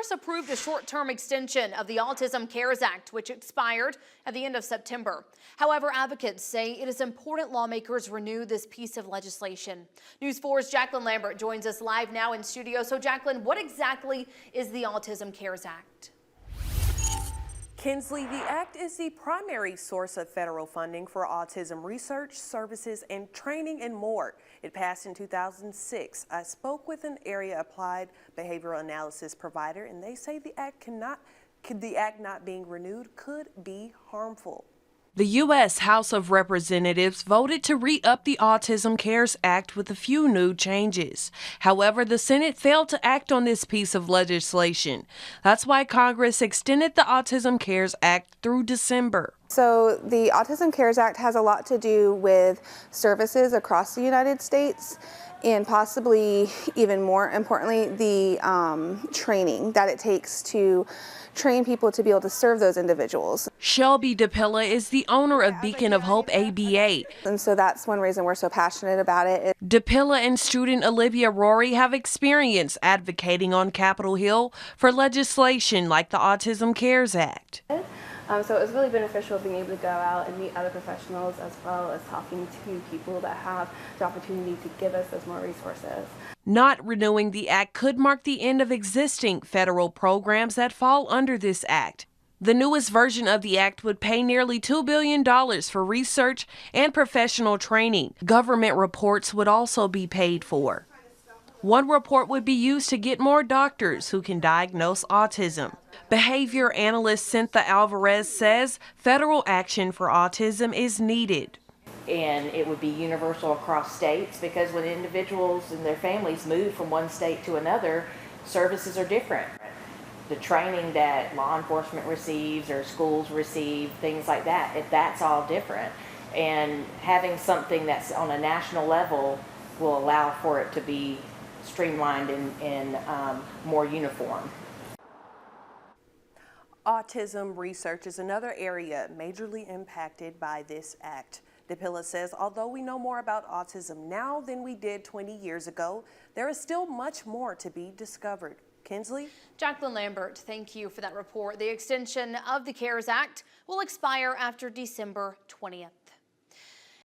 Congress approved a short-term extension of the Autism CARES Act, which expired at the end of September. However, advocates say it is important lawmakers renew this piece of legislation. News 4's Jacqueline Lambert joins us live now in studio. So, Jacqueline, what exactly is the Autism CARES Act? Kinsley, the act is the primary source of federal funding for autism research, services, and training and more. It passed in 2006. I spoke with an area applied behavioral analysis provider, and they say the act not being renewed could be harmful. The U.S. House of Representatives voted to re-up the Autism CARES Act with a few new changes. However, the Senate failed to act on this piece of legislation. That's why Congress extended the Autism CARES Act through December. So the Autism CARES Act has a lot to do with services across the United States, and possibly even more importantly, the training that it takes to train people to be able to serve those individuals. Shelby DePilla is the owner of Beacon of Hope ABA. And so that's one reason we're so passionate about it. DePilla and student Olivia Rory have experience advocating on Capitol Hill for legislation like the Autism CARES Act. So it was really beneficial being able to go out and meet other professionals, as well as talking to people that have the opportunity to give us those more resources. Not renewing the act could mark the end of existing federal programs that fall under this act. The newest version of the act would pay nearly $2 billion for research and professional training. Government reports would also be paid for. One report would be used to get more doctors who can diagnose autism. Behavior analyst Cynthia Alvarez says federal action for autism is needed. And it would be universal across states, because when individuals and their families move from one state to another, services are different. The training that law enforcement receives or schools receive, things like that, that's all different. And having something that's on a national level will allow for it to be streamlined and more uniform. Autism research is another area majorly impacted by this act. DePilla says although we know more about autism now than we did 20 years ago, there is still much more to be discovered. Kinsley? Jacqueline Lambert, thank you for that report. The extension of the CARES Act will expire after December 20th.